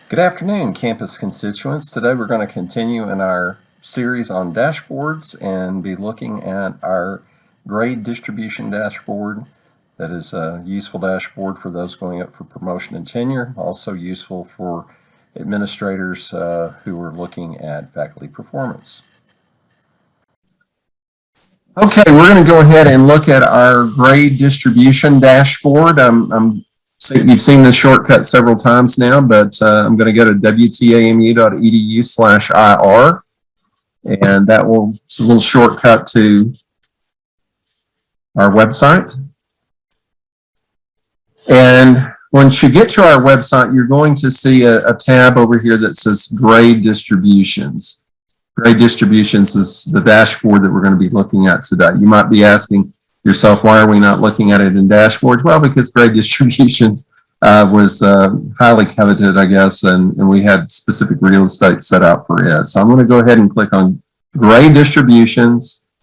Good afternoon, campus constituents. Today we're going to continue in our series on dashboards and be looking at our grade distribution dashboard. That is a useful dashboard for those going up for promotion and tenure, also useful for administrators who are looking at faculty performance. Okay, we're going to go ahead and look at our grade distribution dashboard. You've seen this shortcut several times now, but I'm going to go to wtamu.edu/IR, and it's a little shortcut to our website. And once you get to our website, you're going to see a tab over here that says grade distributions. Grade distributions is the dashboard that we're going to be looking at today. You might be asking yourself, why are we not looking at it in dashboards? Well, because grade distributions was highly coveted, I guess, and we had specific real estate set out for it. So I'm going to go ahead and click on grade distributions.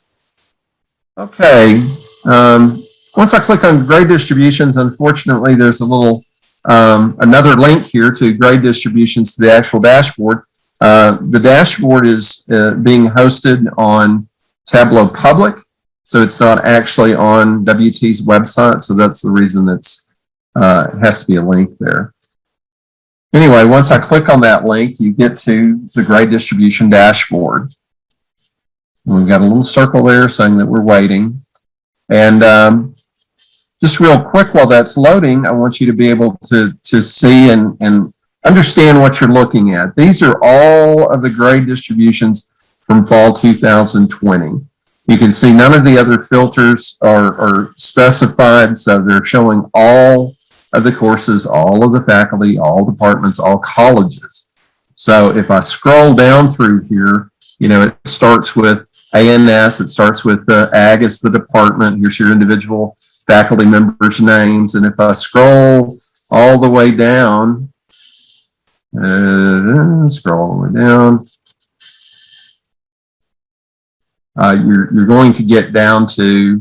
Okay. Once I click on grade distributions, unfortunately, there's a little another link here to grade distributions to the actual dashboard. The dashboard is being hosted on Tableau Public, so it's not actually on WT's website, so that's the reason it has to be a link there. Anyway, once I click on that link, you get to the grade distribution dashboard. And we've got a little circle there saying that we're waiting. And just real quick while that's loading, I want you to be able to see and understand what you're looking at. These are all of the grade distributions from fall 2020. You can see none of the other filters are specified, so they're showing all of the courses, all of the faculty, all departments, all colleges. So if I scroll down through here, you know, it starts with ANS, it starts with AG as the department. Here's your individual faculty members' names. And if I scroll all the way down, scroll all the way down, you're going to get down to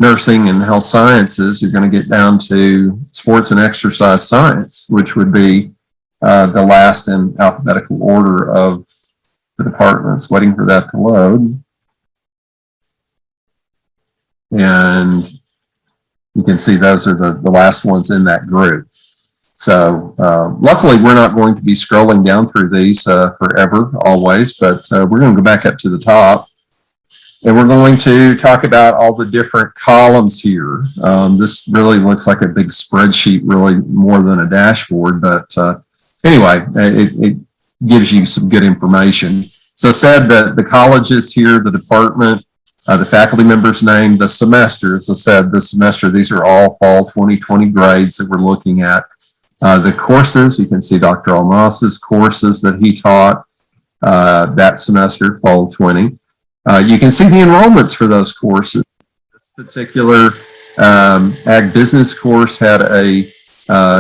nursing and health sciences. You're going to get down to sports and exercise science, which would be the last in alphabetical order of the departments. Waiting for that to load. And you can see those are the last ones in that group. So luckily, we're not going to be scrolling down through these forever, always, but we're going to go back up to the top. And we're going to talk about all the different columns here. This really looks like a big spreadsheet, really more than a dashboard, but anyway, it gives you some good information. So I said that the colleges here, the department, the faculty member's name, the semester, as I said, the semester, these are all fall 2020 grades that we're looking at. The courses, you can see Dr. Almas's courses that he taught that semester, fall 20. You can see the enrollments for those courses. This particular Ag Business course had a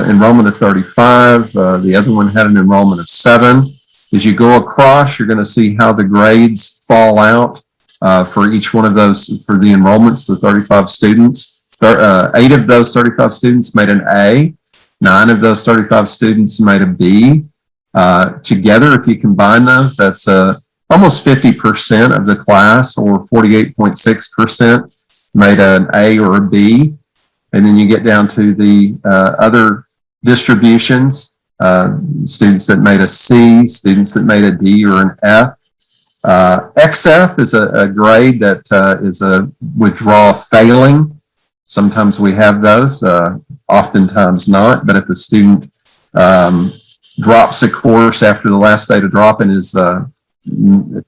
enrollment of 35. The other one had an enrollment of 7. As you go across, you're going to see how the grades fall out for each one of those, for the enrollments, the 35 students. 8 of those 35 students made an A. 9 of those 35 students made a B. Together, if you combine those, that's almost 50% of the class, or 48.6% made an A or a B. And then you get down to the other distributions, students that made a C, students that made a D or an F. XF is a grade that is a withdrawal failing. Sometimes we have those, oftentimes not. But if a student drops a course after the last day to drop and is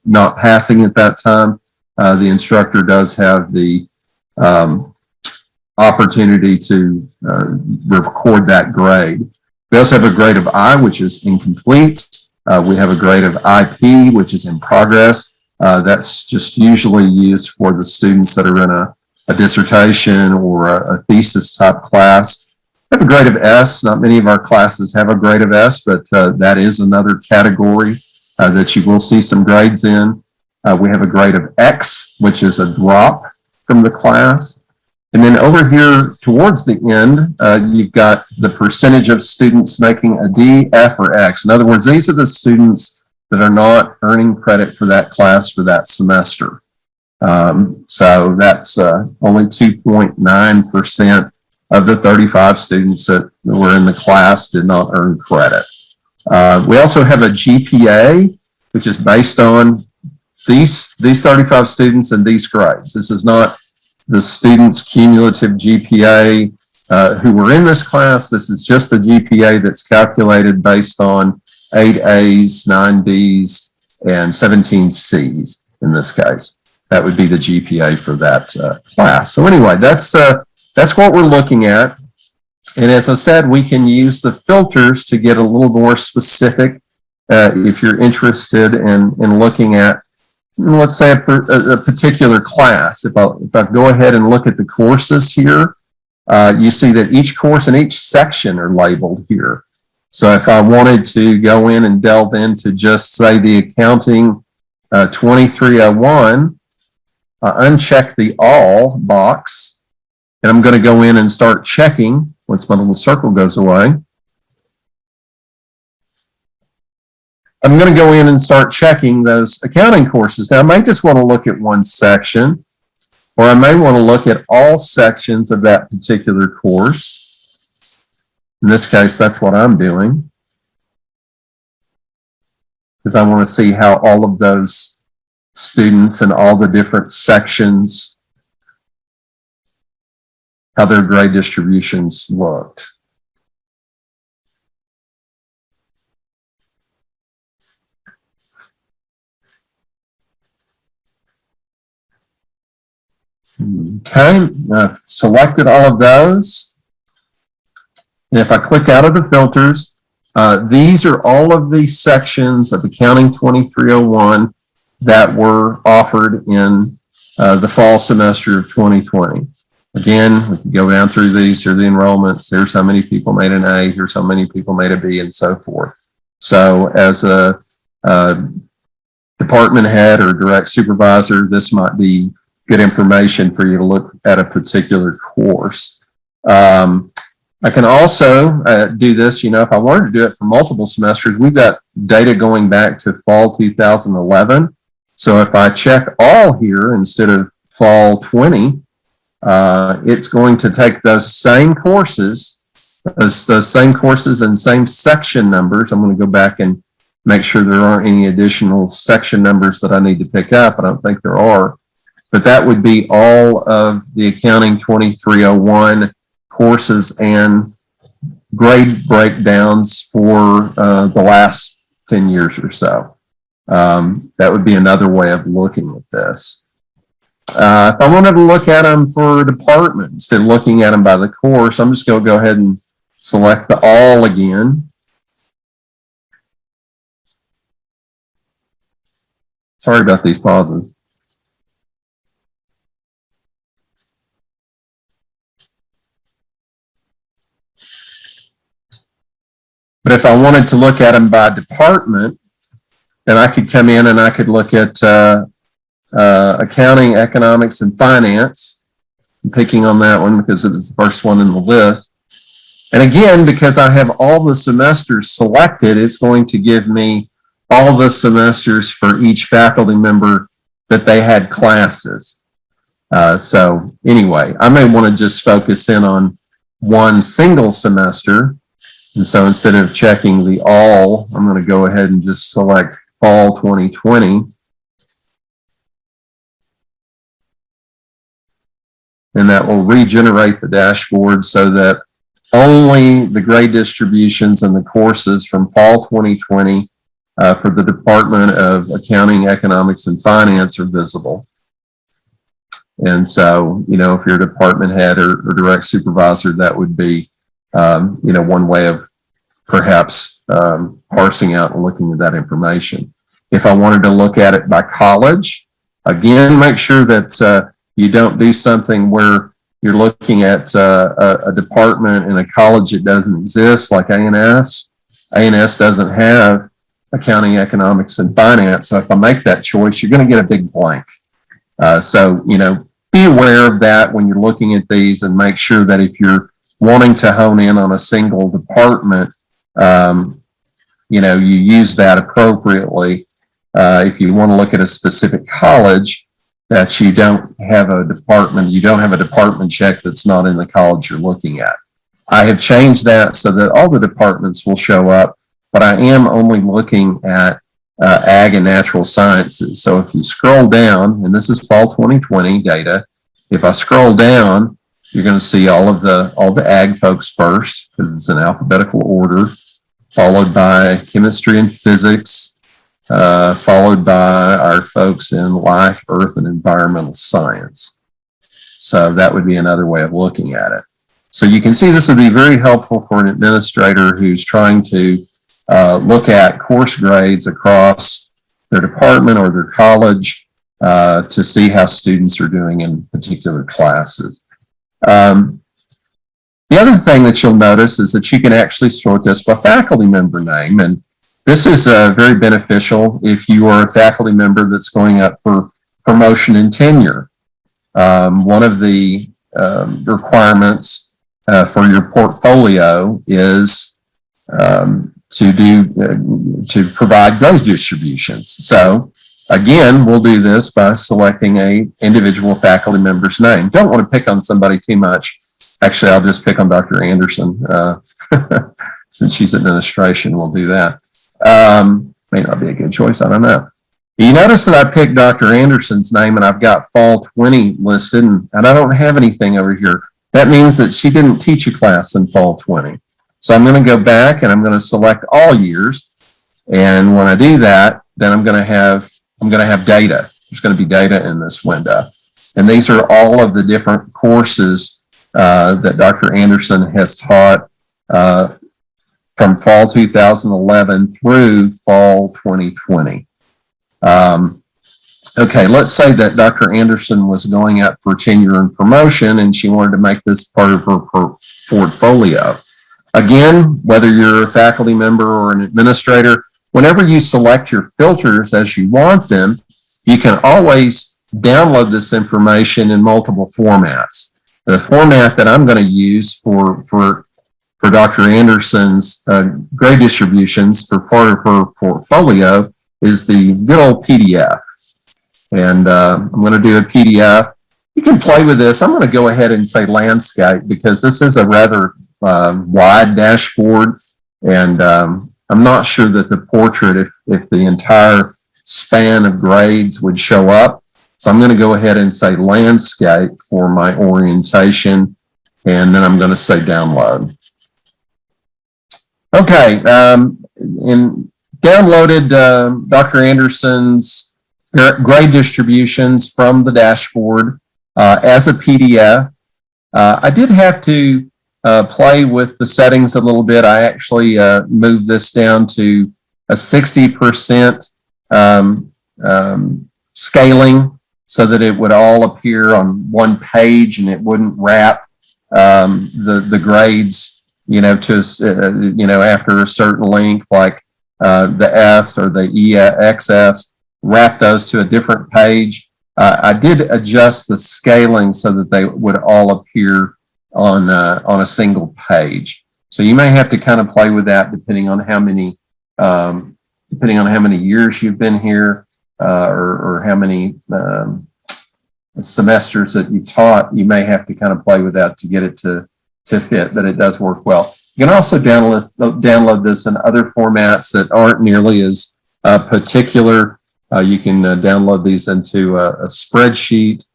not passing at that time, the instructor does have the opportunity to record that grade. We also have a grade of I, which is incomplete. We have a grade of IP, which is in progress. That's just usually used for the students that are in a dissertation or a thesis type class. We have a grade of S. Not many of our classes have a grade of S, but that is another category that you will see some grades in. We have a grade of X, which is a drop from the class. And then over here towards the end, you've got the percentage of students making a D, F, or X. In other words, these are the students that are not earning credit for that class for that semester. So that's only 2.9% of the 35 students that were in the class did not earn credit. We also have a GPA, which is based on these 35 students and these grades. This is not the students' cumulative GPA who were in this class. This is just a GPA that's calculated based on 8 A's, 9 B's, and 17 C's in this case. That would be the GPA for that class. So anyway, that's what we're looking at. And as I said, we can use the filters to get a little more specific if you're interested in looking at, let's say, a particular class. If I go ahead and look at the courses here, you see that each course and each section are labeled here. So if I wanted to go in and delve into just, say, the accounting 2301, I uncheck the all box, and I'm going to go in and start checking once my little circle goes away. I'm going to go in and start checking those accounting courses. Now, I may just want to look at one section, or I may want to look at all sections of that particular course. In this case, that's what I'm doing, because I want to see how all of those students and all the different sections, how their grade distributions looked. Okay, I've selected all of those. And if I click out of the filters, these are all of the sections of Accounting 2301 that were offered in the fall semester of 2020. Again, we can go down through these. Here are the enrollments. Here's how many people made an A. Here's how many people made a B, and so forth. So as a department head or direct supervisor, this might be good information for you to look at a particular course. I can also do this, if I wanted to do it for multiple semesters. We've got data going back to fall 2011. So if I check all here instead of fall 20, it's going to take those same courses, those same courses and same section numbers. I'm going to go back and make sure there aren't any additional section numbers that I need to pick up. I don't think there are. But that would be all of the Accounting 2301 courses and grade breakdowns for the last 10 years or so. That would be another way of looking at this. If I wanted to look at them for department instead of looking at them by the course, I'm just going to go ahead and select the all again. Sorry about these pauses. But if I wanted to look at them by department, then I could come in and I could look at accounting, economics, and finance. I'm picking on that one because it was the first one in the list. And again, because I have all the semesters selected, it's going to give me all the semesters for each faculty member that they had classes. So anyway, I may want to just focus in on one single semester. And so instead of checking the all, I'm going to go ahead and just select fall 2020. And that will regenerate the dashboard so that only the grade distributions and the courses from fall 2020 for the Department of Accounting, Economics, and Finance are visible. And so, if you're a department head or direct supervisor, that would be one way of perhaps parsing out and looking at that information. If I wanted to look at it by college, again, make sure that you don't do something where you're looking at a department in a college that doesn't exist, like A&S. A&S doesn't have accounting, economics, and finance. So if I make that choice, you're going to get a big blank. So be aware of that when you're looking at these, and make sure that if you're wanting to hone in on a single department, you use that appropriately. If you want to look at a specific college, that you don't have a department check that's not in the college you're looking at. I have changed that so that all the departments will show up, but I am only looking at ag and natural sciences. So if you scroll down, and this is fall 2020 data, if I scroll down, you're going to see all the ag folks first, because it's in alphabetical order, followed by chemistry and physics, followed by our folks in life, earth, and environmental science. So that would be another way of looking at it. So you can see this would be very helpful for an administrator who's trying to look at course grades across their department or their college to see how students are doing in particular classes. The other thing that you'll notice is that you can actually sort this by faculty member name, and this is very beneficial if you are a faculty member that's going up for promotion and tenure. One of the requirements for your portfolio is to provide grade distributions. So again, we'll do this by selecting a individual faculty member's name. Don't want to pick on somebody too much. Actually, I'll just pick on Dr. Anderson. Since she's administration, we'll do that. May not be a good choice, I don't know. You notice that I picked Dr. Anderson's name and I've got fall 20 listed, and I don't have anything over here. That means that she didn't teach a class in fall 20. So I'm going to go back and I'm going to select all years. And when I do that, then I'm going to have data. There's going to be data in this window. And these are all of the different courses that Dr. Anderson has taught from fall 2011 through fall 2020. Okay, let's say that Dr. Anderson was going up for tenure and promotion and she wanted to make this part of her portfolio. Again, whether you're a faculty member or an administrator, whenever you select your filters as you want them, you can always download this information in multiple formats. The format that I'm going to use for Dr. Anderson's grade distributions for part of her portfolio is the good old PDF. And I'm going to do a PDF. You can play with this. I'm going to go ahead and say landscape because this is a rather wide dashboard. And I'm not sure that the portrait, if the entire span of grades would show up. So I'm going to go ahead and say landscape for my orientation, and then I'm going to say download. Okay, downloaded Dr. Anderson's grade distributions from the dashboard as a PDF. I did have to play with the settings a little bit. I actually moved this down to a 60% scaling, so that it would all appear on one page and it wouldn't wrap the grades, after a certain length, like the Fs or the XFs, wrap those to a different page. I did adjust the scaling so that they would all appear on a single page. So you may have to kind of play with that depending on how many years you've been here. Or how many semesters that you taught. You may have to kind of play with that to get it to fit, but it does work well. You can also download this in other formats that aren't nearly as particular. You can download these into a spreadsheet.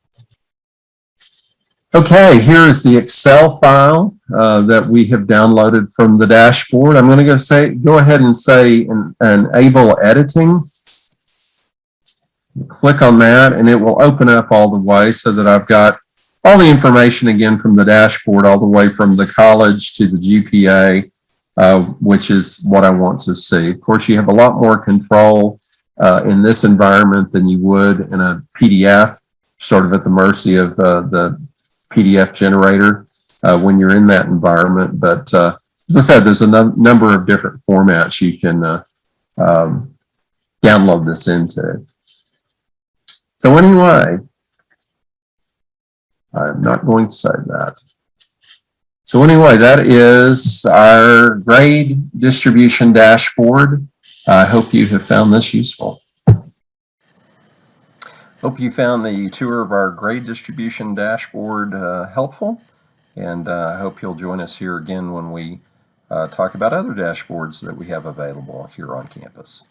Okay, here is the Excel file that we have downloaded from the dashboard. I'm going to go ahead and say enable editing. Click on that and it will open up all the way so that I've got all the information again from the dashboard, all the way from the college to the GPA, which is what I want to see. Of course, you have a lot more control in this environment than you would in a PDF, sort of at the mercy of the PDF generator when you're in that environment. But as I said, there's a number of different formats you can download this into. So anyway, I'm not going to save that. So anyway, that is our grade distribution dashboard. I hope you have found this useful. Hope you found the tour of our grade distribution dashboard helpful, and I hope you'll join us here again when we talk about other dashboards that we have available here on campus.